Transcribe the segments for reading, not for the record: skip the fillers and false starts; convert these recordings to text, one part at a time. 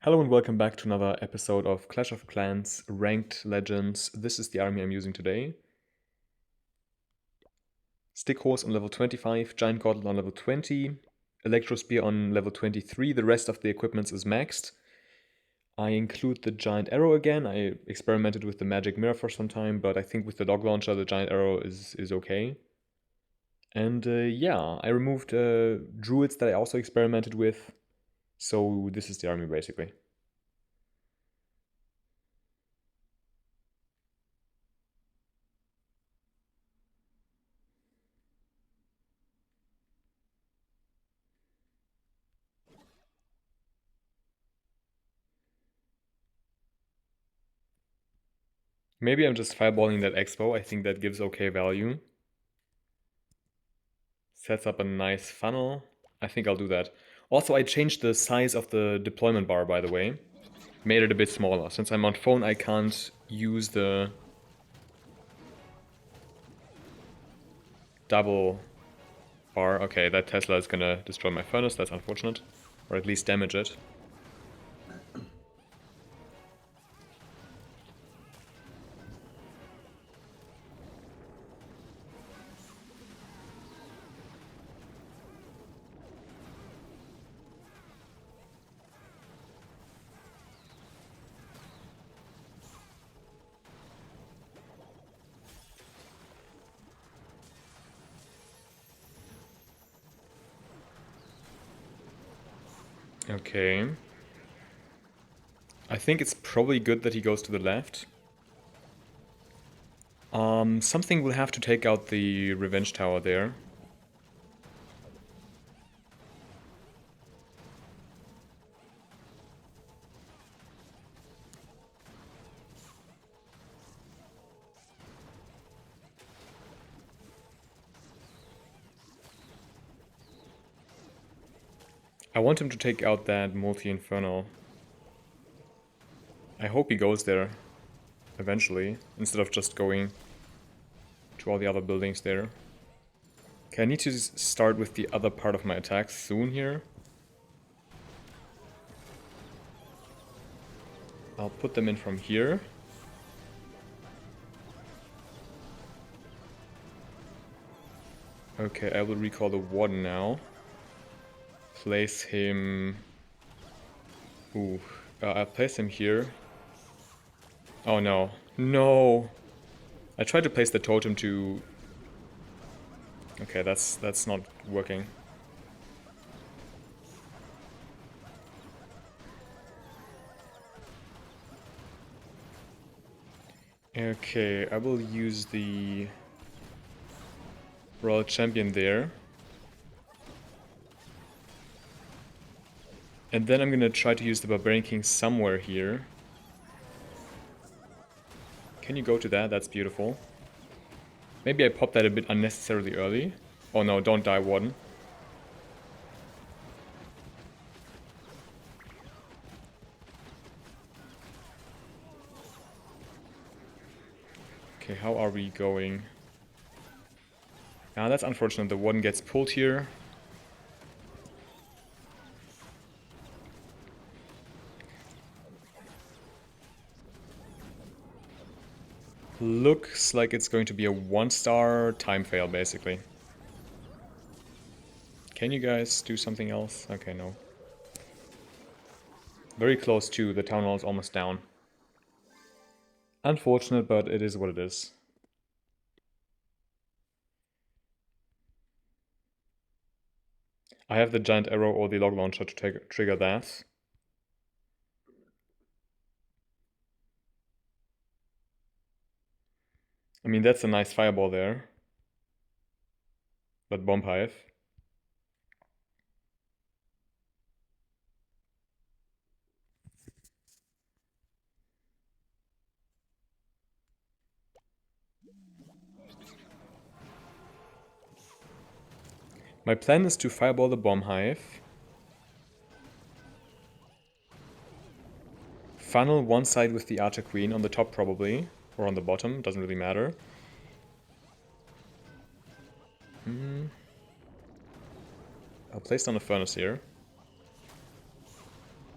Hello and welcome back to another episode of Clash of Clans Ranked Legends. This is the army I'm using today. Stick Horse on level 25, Giant Gauntlet on level 20, Electro Spear on level 23, the rest of the equipment is maxed. I include the Giant Arrow again. I experimented with the Magic Mirror for some time, but I think with the Dog Launcher the Giant Arrow is okay. And yeah, I removed Druids that I also experimented with, so this is the army basically. Maybe I'm just fireballing that Expo. I think that gives okay value. Sets up a nice funnel. I think I'll do that. Also, I changed the size of the deployment bar, by the way. Made it a bit smaller. Since I'm on phone, I can't use the double bar. Okay, that Tesla is gonna destroy my furnace. That's unfortunate. Or at least damage it. Okay. I think it's probably good that he goes to the left. Something will have to take out the Revenge Tower there. I want him to take out that multi-infernal. I hope he goes there eventually, instead of just going to all the other buildings there. Okay, I need to start with the other part of my attack soon here. I'll put them in from here. Okay, I will recall the Warden now. Place him... Ooh, I'll place him here. Oh no. No! I tried to place the totem to... Okay, that's not working. Okay, I will use the Royal Champion there. And then I'm gonna try to use the Barbarian King somewhere here. Can you go to that? That's beautiful. Maybe I popped that a bit unnecessarily early. Oh no, don't die, Warden. Okay, how are we going? Ah, that's unfortunate. The Warden gets pulled here. Looks like it's going to be a 1-star time fail, basically. Can you guys do something else? Okay, no. Very close too. The town hall is almost down. Unfortunate, but it is what it is. I have the Giant Arrow or the Log Launcher to trigger that. I mean, that's a nice fireball there. But Bomb Hive. My plan is to fireball the Bomb Hive. Funnel one side with the Archer Queen, on the top probably. Or on the bottom, doesn't really matter. I'll place down a furnace here.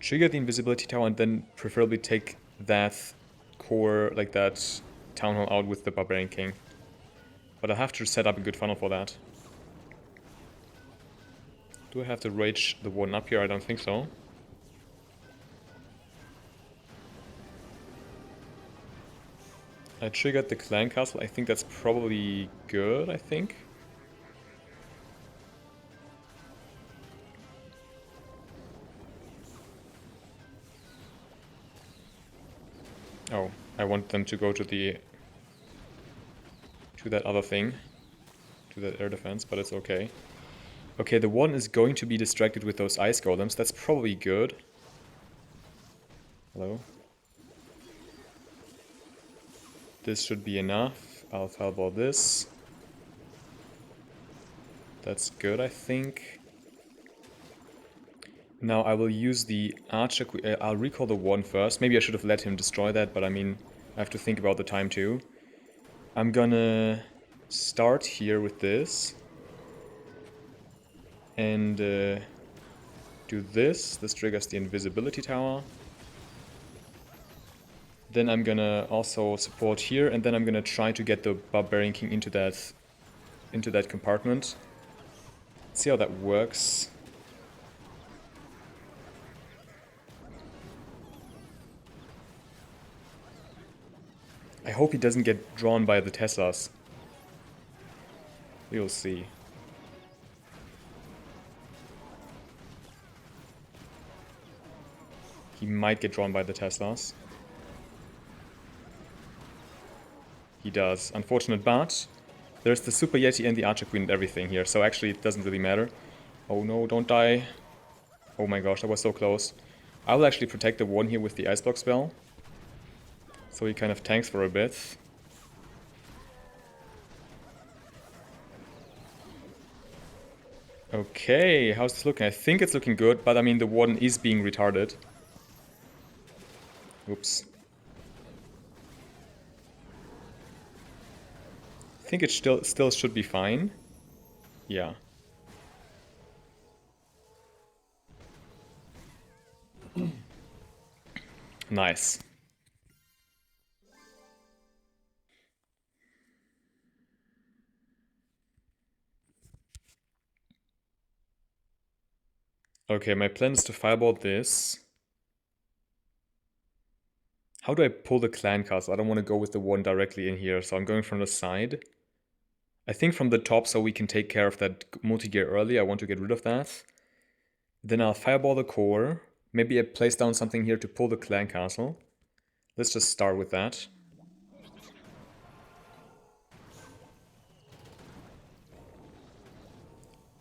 trigger the invisibility tower and then preferably take that core, like that Town Hall out with the Barbarian King. But I'll have to set up a good funnel for that. Do I have to rage the Warden up here? I don't think so. I triggered the Clan Castle. I think that's probably good, I think. Oh, I want them to go to that other thing. To that air defense, but it's okay. Okay, the one is going to be distracted with those ice golems. That's probably good. Hello? This should be enough. I'll fireball this. That's good, I think. Now I will use the archer. I'll recall the one first. Maybe I should have let him destroy that, but I mean, I have to think about the time too. I'm gonna start here with this. And do this. This triggers the invisibility tower. Then I'm gonna also support here, and then I'm gonna try to get the Barbarian King into that compartment. See how that works. I hope he doesn't get drawn by the Teslas. We'll see. He might get drawn by the Teslas. He does. Unfortunate, but there's the Super Yeti and the Archer Queen and everything here, so actually it doesn't really matter. Oh no, don't die. Oh my gosh, that was so close. I will actually protect the one here with the Ice Block spell. So he kind of tanks for a bit. Okay, how's this looking? I think it's looking good, but I mean the Warden is being retarded. Oops. I think it still should be fine. Yeah. Nice. Okay, my plan is to fireball this. How do I pull the Clan Castle? I don't want to go with the one directly in here, so I'm going from the side. I think from the top, so we can take care of that multi-gear early. I want to get rid of that. Then I'll fireball the core. Maybe I place down something here to pull the Clan Castle. Let's just start with that.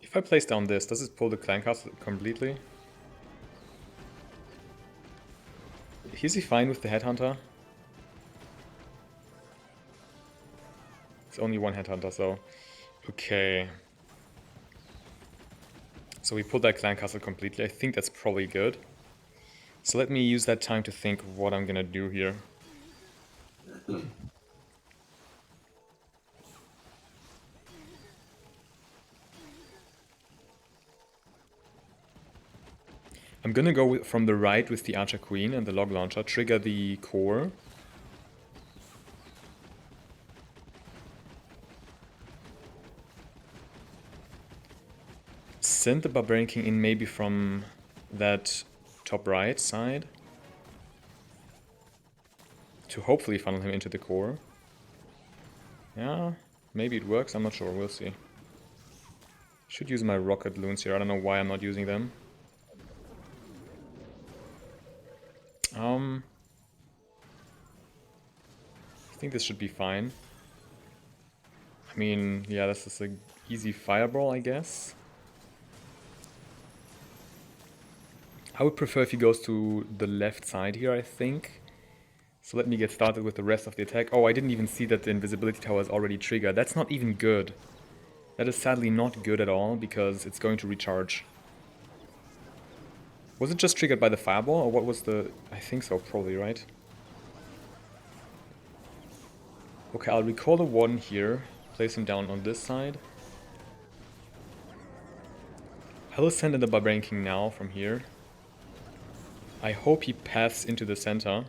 If I place down this, does it pull the Clan Castle completely? Is he fine with the Headhunter? It's only one Headhunter, so... Okay. So we pulled that Clan Castle completely. I think that's probably good. So let me use that time to think of what I'm gonna do here. I'm gonna go from the right with the Archer Queen and the Log Launcher, trigger the core. Send the Barbarian King in maybe from that top right side to hopefully funnel him into the core. Yeah, maybe it works, I'm not sure, we'll see. Should use my rocket loons here, I don't know why I'm not using them. I think this should be fine. I mean, yeah, this is an easy fireball, I guess. I would prefer if he goes to the left side here, I think. So let me get started with the rest of the attack. Oh, I didn't even see that the invisibility tower is already triggered. That's not even good. That is sadly not good at all, because it's going to recharge. Was it just triggered by the fireball, or what was the... I think so, probably, right? Okay, I'll recall the one here, place him down on this side. I will send in the Barbarian King now from here. I hope he paths into the center.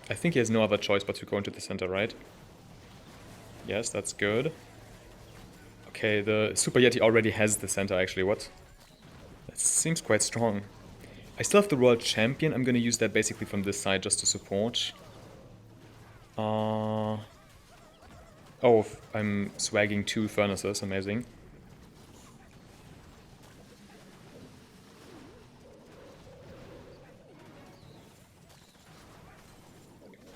I think he has no other choice but to go into the center, right? Yes, that's good. Okay, the Super Yeti already has the center, actually. What? That seems quite strong. I still have the World Champion. I'm gonna use that basically from this side just to support. Oh, I'm swagging 2 furnaces. Amazing.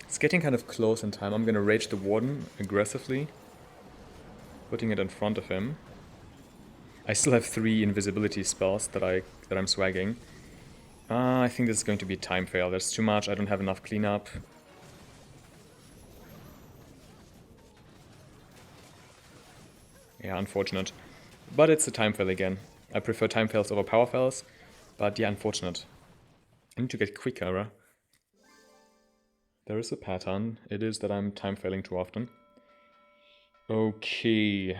It's getting kind of close in time. I'm gonna rage the Warden aggressively, putting it in front of him. I still have 3 invisibility spells that I'm swagging. I think this is going to be a time fail. There's too much. I don't have enough cleanup. Yeah, unfortunate. But it's a time fail again. I prefer time fails over power fails. But yeah, unfortunate. I need to get quicker. There is a pattern. It is that I'm time failing too often. Okay.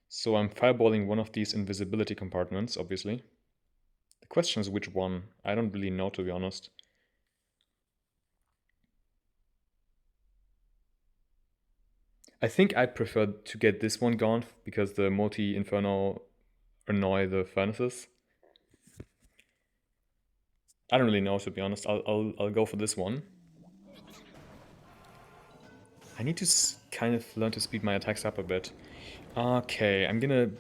So I'm fireballing one of these invisibility compartments, obviously. The question is which one. I don't really know, to be honest. I think I prefer to get this one gone because the multi-inferno annoy the furnaces. I don't really know, to be honest. I'll go for this one. I need to kind of learn to speed my attacks up a bit. Okay, I'm gonna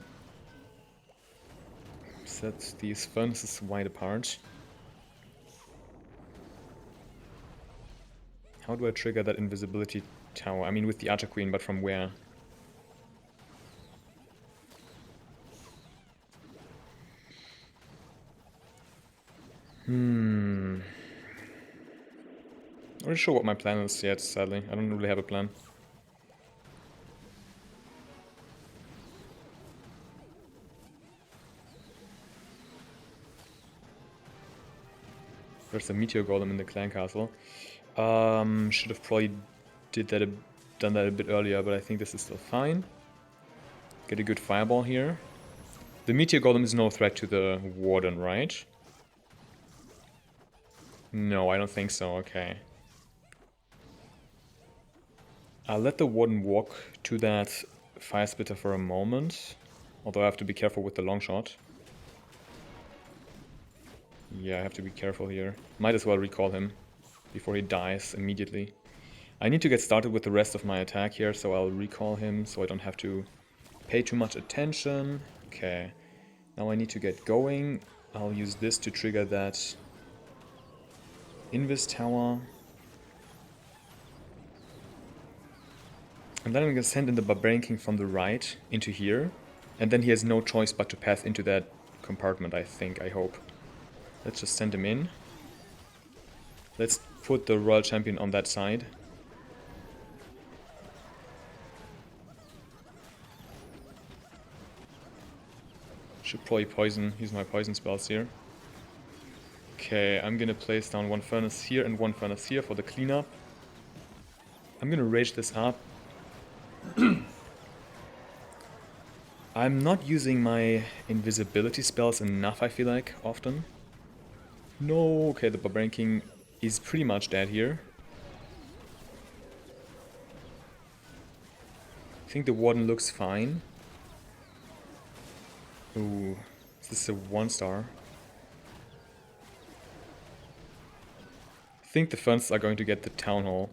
set these furnaces wide apart. How do I trigger that invisibility tower? I mean with the Archer Queen, but from where? Not really sure what my plan is yet, sadly. I don't really have a plan. There's a meteor golem in the clan castle. Should have probably done that a bit earlier, but I think this is still fine. Get a good fireball here. The meteor golem is no threat to the warden, right? No, I don't think so. Okay. I'll let the warden walk to that fire splitter for a moment, although I have to be careful with the long shot. Yeah, I have to be careful here. Might as well recall him before he dies immediately. I need to get started with the rest of my attack here, so I'll recall him so I don't have to pay too much attention. Okay, now I need to get going. I'll use this to trigger that Invis tower. And then I'm gonna send in the Barbarian King from the right into here. And then he has no choice but to path into that compartment, I think, I hope. Let's just send him in. Let's put the Royal Champion on that side. Should probably poison, use my poison spells here. Okay, I'm gonna place down 1 furnace here and 1 furnace here for the cleanup. I'm gonna rage this up. I'm not using my invisibility spells enough, I feel like, often. No, okay, the Barbarian King is pretty much dead here. I think the Warden looks fine. Ooh, is this a 1-star? I think the furnaces are going to get the Town Hall.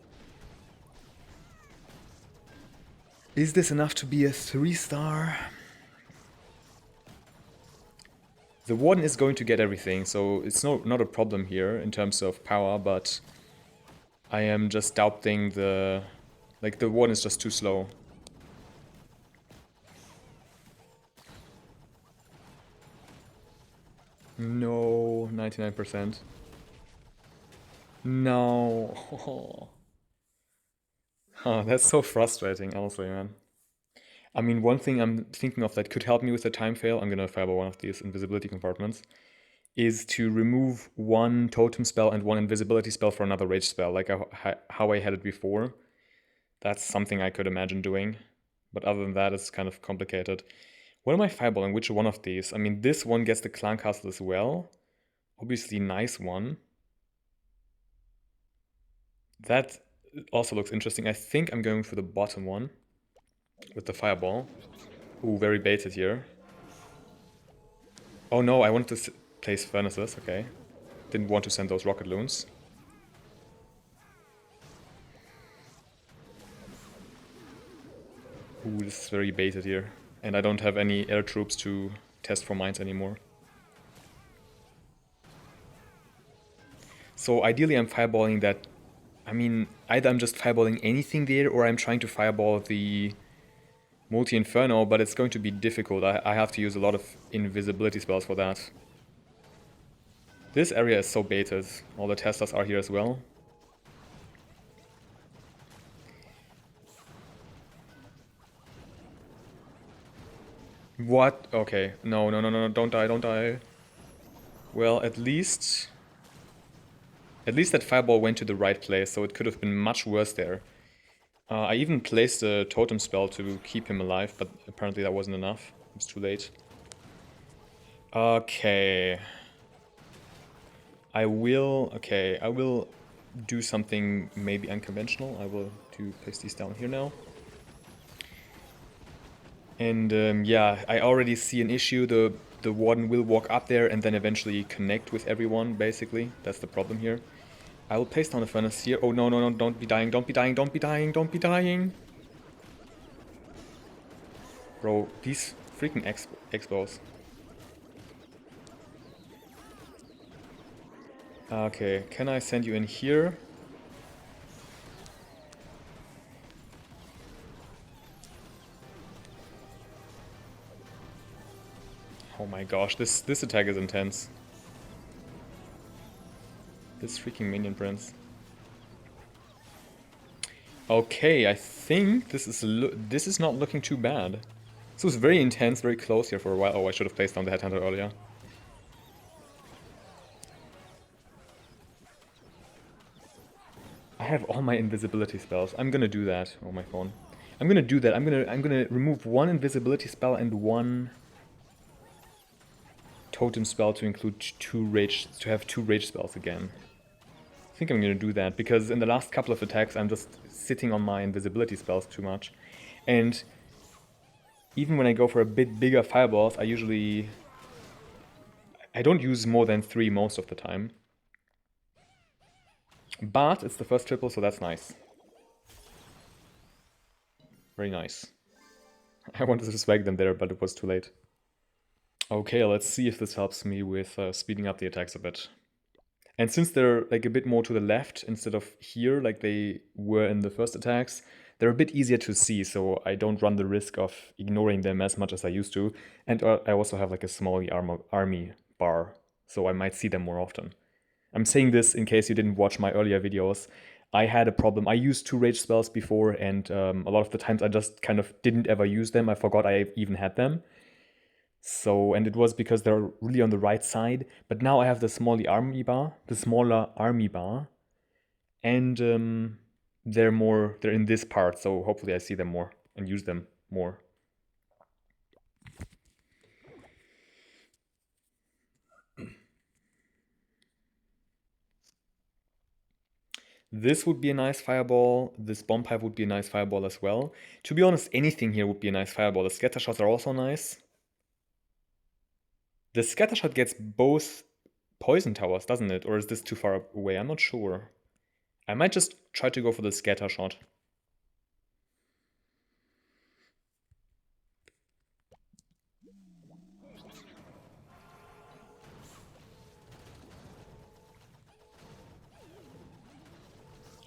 Is this enough to be a 3-star? The Warden is going to get everything, so it's not a problem here in terms of power, but I am just doubting the Warden is just too slow. No, 99%. No. Oh, that's so frustrating, honestly, man. I mean, one thing I'm thinking of that could help me with the time fail, I'm gonna fireball one of these invisibility compartments, is to remove 1 totem spell and 1 invisibility spell for another rage spell, like how I had it before. That's something I could imagine doing, but other than that, it's kind of complicated. What am I fireballing? Which one of these? I mean, this one gets the clan castle as well. Obviously, nice one. That also looks interesting. I think I'm going for the bottom one with the fireball. Ooh, very baited here. Oh no, I wanted to place furnaces, okay. Didn't want to send those rocket loons. Ooh, this is very baited here. And I don't have any air troops to test for mines anymore. So ideally I'm fireballing that... I mean, either I'm just fireballing anything there or I'm trying to fireball the multi-inferno, but it's going to be difficult. I have to use a lot of invisibility spells for that. This area is so baited. All the testers are here as well. What? Okay. No, no, no, no, don't die, don't die. Well, at least that fireball went to the right place, so it could have been much worse there. I even placed a totem spell to keep him alive, but apparently that wasn't enough. It was too late. Okay. I will do something maybe unconventional. I will place these down here now. And yeah, I already see an issue. The warden will walk up there and then eventually connect with everyone, basically. That's the problem here. I will place down a furnace here. Oh no, no, no, don't be dying, don't be dying, don't be dying, don't be dying. Bro, these freaking expos. Okay, can I send you in here? Oh my gosh, this attack is intense. This freaking minion prince. Okay, I think this is not looking too bad. This was very intense, very close here for a while. Oh, I should have placed down the headhunter earlier. I have all my invisibility spells. I'm gonna do that. Oh, my phone. I'm gonna do that. I'm gonna remove one invisibility spell and one totem spell to include to have two rage spells again. I think I'm gonna do that because in the last couple of attacks I'm just sitting on my invisibility spells too much. And even when I go for a bit bigger fireballs, I don't use more than 3 most of the time. But it's the first triple, so that's nice. Very nice. I wanted to swag them there, but it was too late. Okay, let's see if this helps me with speeding up the attacks a bit. And since they're like a bit more to the left instead of here, like they were in the first attacks, they're a bit easier to see, so I don't run the risk of ignoring them as much as I used to. And I also have like a small army bar, so I might see them more often. I'm saying this in case you didn't watch my earlier videos. I had a problem. I used 2 rage spells before, and a lot of the times I just kind of didn't ever use them. I forgot I even had them. So, and it was because they're really on the right side. But now I have the smaller army bar, and they're in this part. So hopefully I see them more and use them more. This would be a nice fireball. This bomb pipe would be a nice fireball as well. To be honest, anything here would be a nice fireball. The scatter shots are also nice. The scatter shot gets both poison towers, doesn't it? Or is this too far away? I'm not sure. I might just try to go for the scatter shot.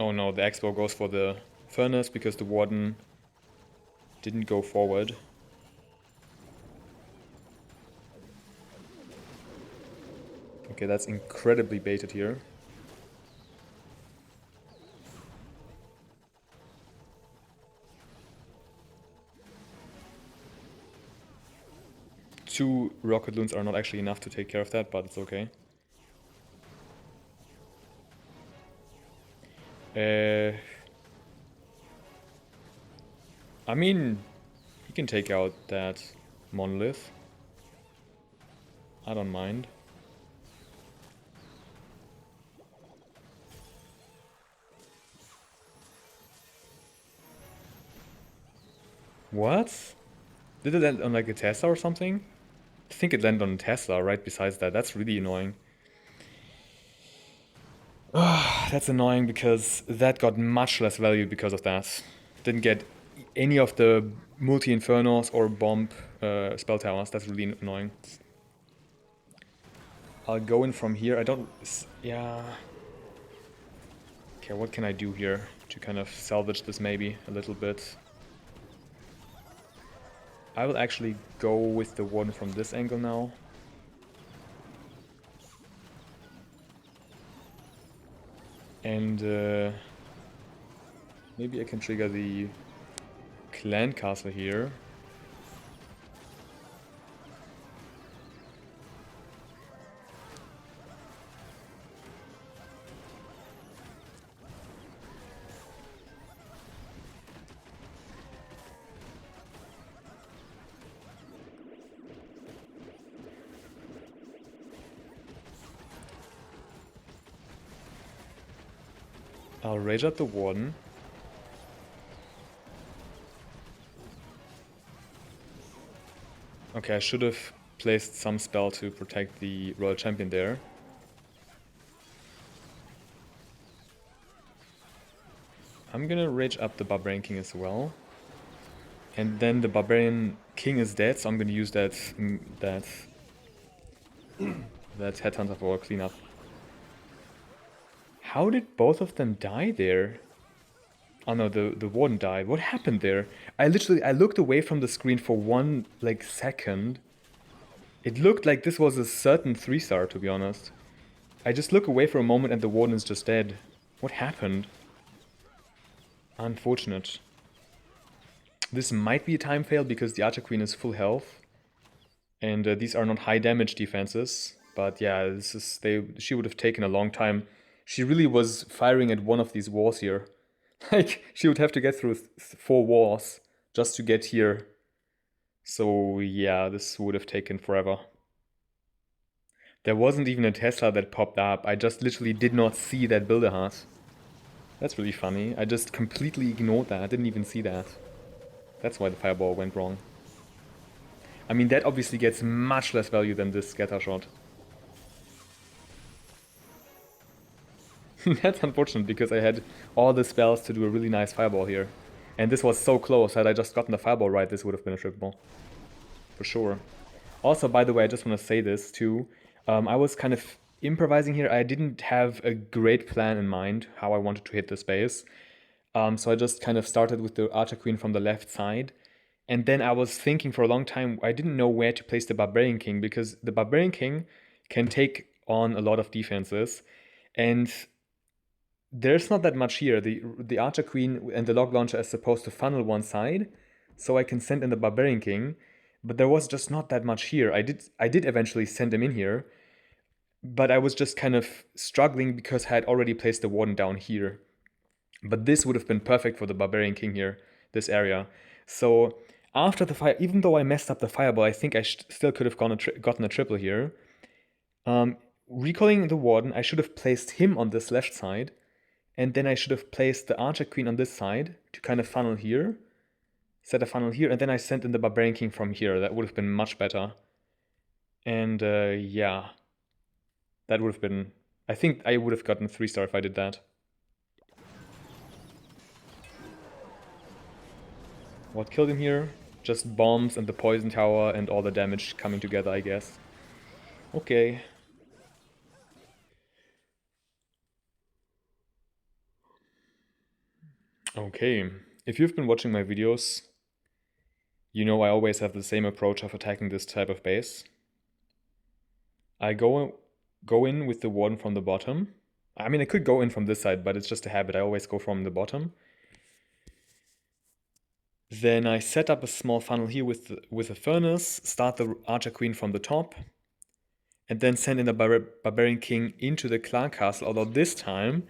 Oh no, the Expo goes for the furnace because the warden didn't go forward. Okay, that's incredibly baited here. Two rocket loons are not actually enough to take care of that, but it's okay. I mean, he can take out that Monolith. I don't mind. What? Did it land on like a Tesla or something? I think it landed on a Tesla right besides that. That's really annoying. That's annoying because that got much less value because of that. Didn't get any of the multi-infernos or bomb spell towers. That's really annoying. I'll go in from here. I don't... Yeah... Okay, what can I do here to kind of salvage this maybe a little bit? I will actually go with the one from this angle now. And maybe I can trigger the clan castle here. I'll rage at the warden. Okay, I should have placed some spell to protect the royal champion there. I'm gonna rage up the barbarian king as well. And then the barbarian king is dead, so I'm gonna use that headhunter for a cleanup. How did both of them die there? Oh no, the warden died. What happened there? I looked away from the screen for one, like, second. It looked like this was a certain 3-star, to be honest. I just look away for a moment and the warden is just dead. What happened? Unfortunate. This might be a time fail because the Archer Queen is full health. And these are not high damage defenses. But yeah, she would have taken a long time. She really was firing at one of these walls here. Like, she would have to get through 4 walls just to get here. So yeah, this would have taken forever. There wasn't even a Tesla that popped up. I just literally did not see that builder heart. That's really funny. I just completely ignored that. I didn't even see that. That's why the fireball went wrong. I mean, that obviously gets much less value than this scatter shot. That's unfortunate because I had all the spells to do a really nice fireball here. And this was so close. Had I just gotten the fireball right, this would have been a triple ball. For sure. Also, by the way, I just want to say this too. I was kind of improvising here. I didn't have a great plan in mind how I wanted to hit the space. So I just kind of started with the Archer Queen from the left side. And then I was thinking for a long time, I didn't know where to place the Barbarian King because the Barbarian King can take on a lot of defenses. And there's not that much here. The Archer Queen and the Log Launcher is supposed to funnel one side, so I can send in the Barbarian King. But there was just not that much here. I did eventually send him in here, but I was just kind of struggling because I had already placed the Warden down here. But this would have been perfect for the Barbarian King here, this area. So after the fire, even though I messed up the fireball, I think I still could have gotten a triple here. Recalling the Warden, I should have placed him on this left side, and then I should have placed the Archer Queen on this side to kind of funnel here. Set a funnel here, and then I sent in the Barbarian King from here. That would have been much better. And yeah, that would have been... I think I would have gotten a 3-star if I did that. What killed him here? Just bombs and the poison tower and all the damage coming together, I guess. Okay. Okay. If you've been watching my videos, you know I always have the same approach of attacking this type of base. I go in with the Warden from the bottom. I mean, I could go in from this side, but it's just a habit. I always go from the bottom. Then I set up a small funnel here with a furnace, start the Archer Queen from the top, and then send in the Barbarian King into the clan castle, although this time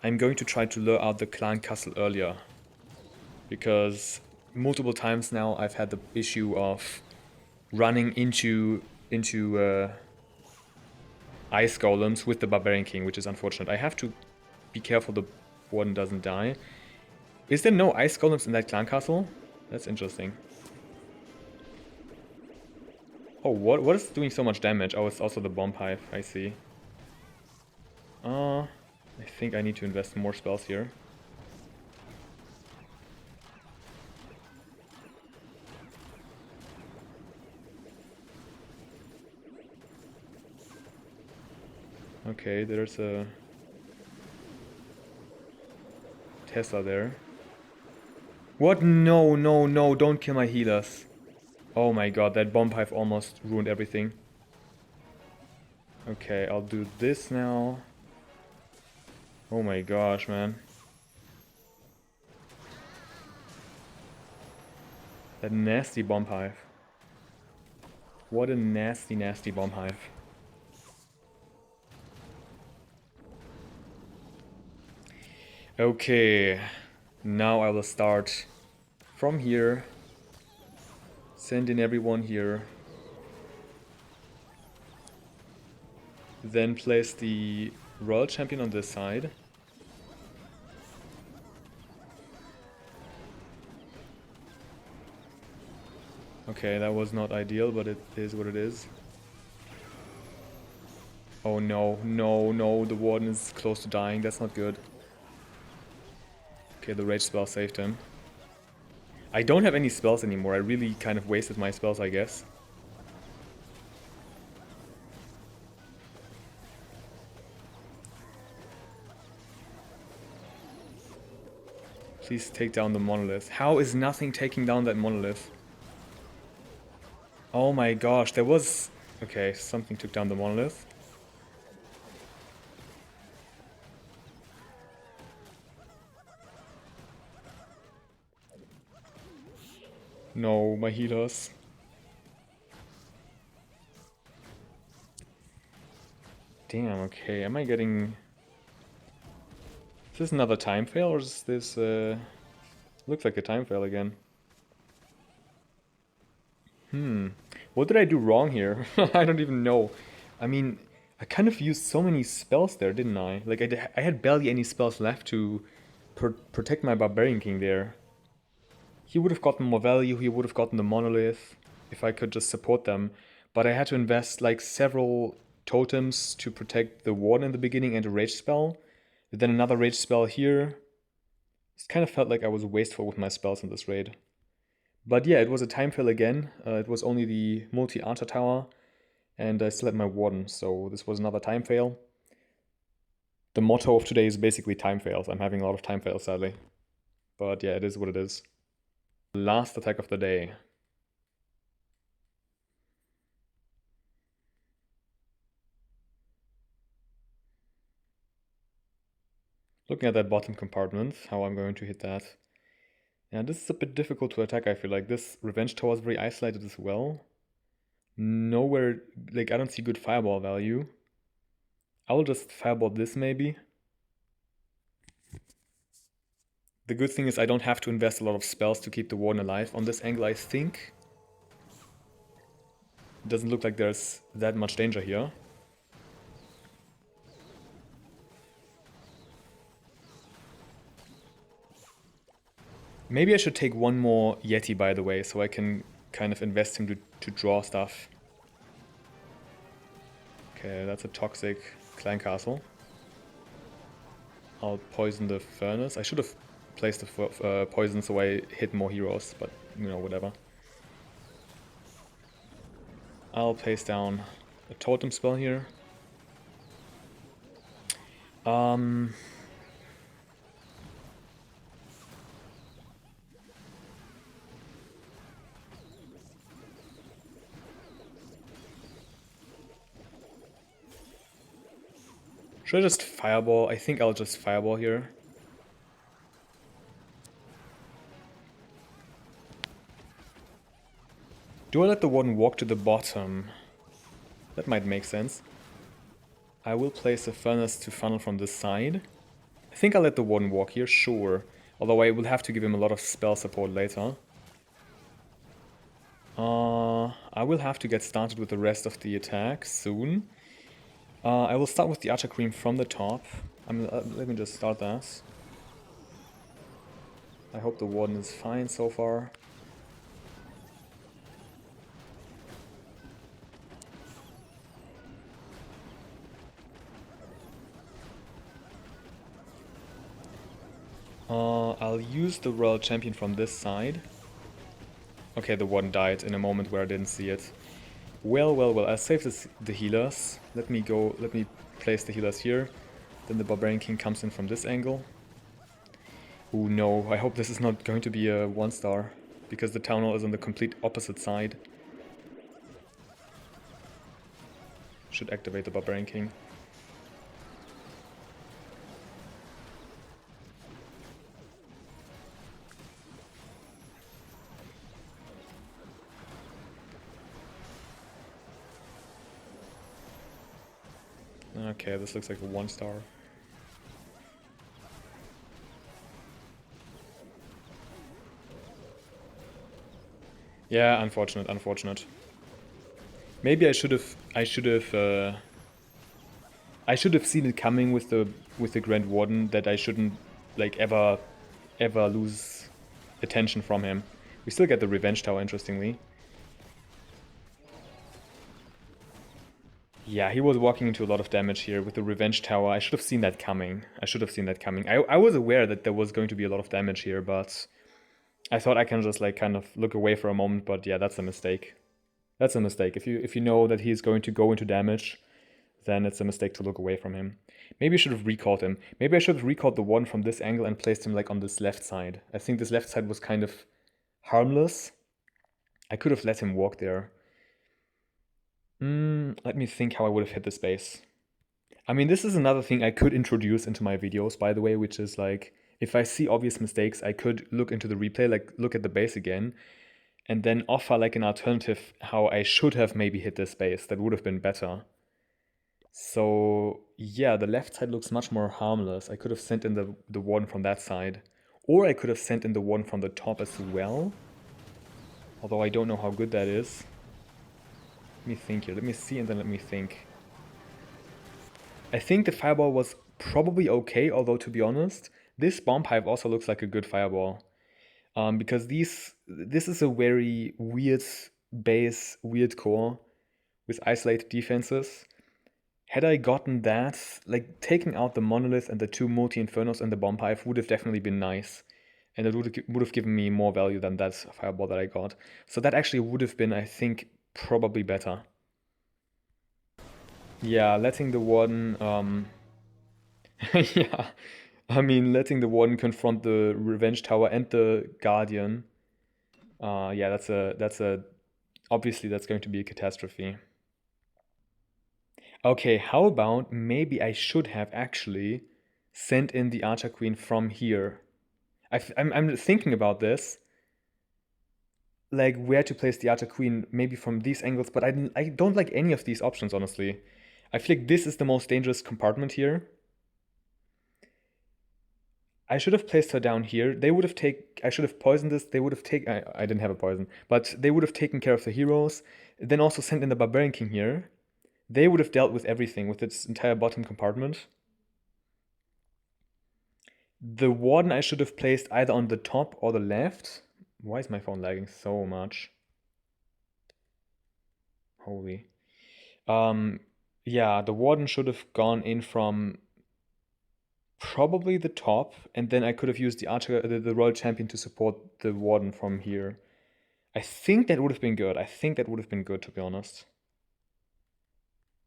I'm going to try to lure out the clan castle earlier. Because multiple times now I've had the issue of running into ice golems with the Barbarian King, which is unfortunate. I have to be careful the warden doesn't die. Is there no ice golems in that clan castle? That's interesting. Oh, what is doing so much damage? Oh, it's also the bomb hive, I see. I think I need to invest more spells here. Okay, there's a Tesla there. What? No, no, no, don't kill my healers. Oh my god, that bomb hive almost ruined everything. Okay, I'll do this now. Oh my gosh, man. That nasty bomb hive. What a nasty, nasty bomb hive. Okay, now I will start from here. Send in everyone here. Then place the Royal Champion on this side. Okay, that was not ideal, but it is what it is. Oh no, no, no, the Warden is close to dying, that's not good. Okay, the Rage spell saved him. I don't have any spells anymore, I really kind of wasted my spells, I guess. Please take down the monolith. How is nothing taking down that monolith? Oh my gosh, there was... Okay, something took down the monolith. No, my healers. Damn, okay, am I getting... Is this another time fail, or is this... Looks like a time fail again. What did I do wrong here? I don't even know. I mean, I kind of used so many spells there, didn't I? Like, I had barely any spells left to protect my Barbarian King there. He would have gotten more value, he would have gotten the monolith, if I could just support them. But I had to invest, like, several totems to protect the Warden in the beginning and a rage spell. Then another rage spell here. It kind of felt like I was wasteful with my spells in this raid. But yeah, it was a time fail again. It was only the multi-archer tower, and I still had my Warden, so this was another time fail. The motto of today is basically time fails. I'm having a lot of time fails, sadly. But yeah, it is what it is. Last attack of the day. Looking at that bottom compartment, how I'm going to hit that. Yeah, this is a bit difficult to attack, I feel like. This Revenge Tower is very isolated as well. Nowhere, like, I don't see good fireball value. I will just fireball this maybe. The good thing is I don't have to invest a lot of spells to keep the Warden alive. On this angle, I think it doesn't look like there's that much danger here. Maybe I should take one more Yeti, by the way, so I can kind of invest him to draw stuff. Okay, that's a toxic clan castle. I'll poison the furnace. I should have placed the poison so I hit more heroes, but, you know, whatever. I'll place down a totem spell here. Should I just fireball? I think I'll just fireball here. Do I let the Warden walk to the bottom? That might make sense. I will place a furnace to funnel from this side. I think I'll let the Warden walk here, sure. Although I will have to give him a lot of spell support later. I will have to get started with the rest of the attack soon. I will start with the Archer Queen from the top. Let me just start that. I hope the Warden is fine so far. I'll use the Royal Champion from this side. Okay, the Warden died in a moment where I didn't see it. Well, I'll save the healers. Let me place the healers here. Then the Barbarian King comes in from this angle. Oh no, I hope this is not going to be a 1-star, because the Town Hall is on the complete opposite side. Should activate the Barbarian King. Okay, this looks like a 1-star. Yeah, unfortunate. Maybe I should have seen it coming with the Grand Warden, that I shouldn't like ever lose attention from him. We still get the Revenge Tower, interestingly. Yeah, he was walking into a lot of damage here with the Revenge Tower. I should have seen that coming. I was aware that there was going to be a lot of damage here, but I thought I can just like kind of look away for a moment, but yeah, that's a mistake. That's a mistake. If you know that he's going to go into damage, then it's a mistake to look away from him. Maybe I should have recalled him. Maybe I should have recalled the one from this angle and placed him like on this left side. I think this left side was kind of harmless. I could have let him walk there. Let me think how I would have hit this base. I mean, this is another thing I could introduce into my videos, by the way, which is like, if I see obvious mistakes, I could look into the replay, like look at the base again, and then offer like an alternative how I should have maybe hit this base. That would have been better. So yeah, the left side looks much more harmless. I could have sent in the one from that side, or I could have sent in the one from the top as well. Although I don't know how good that is. Let me think here. Let me see and then let me think. I think the fireball was probably okay, although to be honest, this bomb pipe also looks like a good fireball. Because this is a very weird base, weird core with isolated defenses. Had I gotten that, like taking out the Monolith and the 2 multi-infernos and the bomb pipe would have definitely been nice. And it would have given me more value than that fireball that I got. So that actually would have been, I think, probably better. Yeah, letting the Warden, yeah, I mean, letting the Warden confront the Revenge Tower and the Guardian. Yeah, obviously that's going to be a catastrophe. Okay, how about maybe I should have actually sent in the Archer Queen from here. I'm thinking about this, like where to place the Archer Queen, maybe from these angles, but I don't like any of these options, honestly. I feel like this is the most dangerous compartment here. I should have placed her down here. I should have poisoned this. They would have taken, I didn't have a poison, but they would have taken care of the heroes. Then also sent in the Barbarian King here. They would have dealt with everything, with its entire bottom compartment. The Warden I should have placed either on the top or the left. Why is my phone lagging so much? Holy. Yeah, the Warden should have gone in from probably the top, and then I could have used the Royal Champion to support the Warden from here. I think that would have been good. To be honest.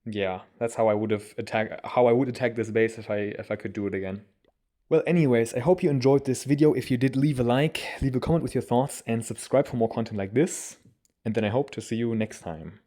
Yeah, that's how I would attack this base if I could do it again. Well, anyways, I hope you enjoyed this video. If you did, leave a like, leave a comment with your thoughts, and subscribe for more content like this. And then I hope to see you next time.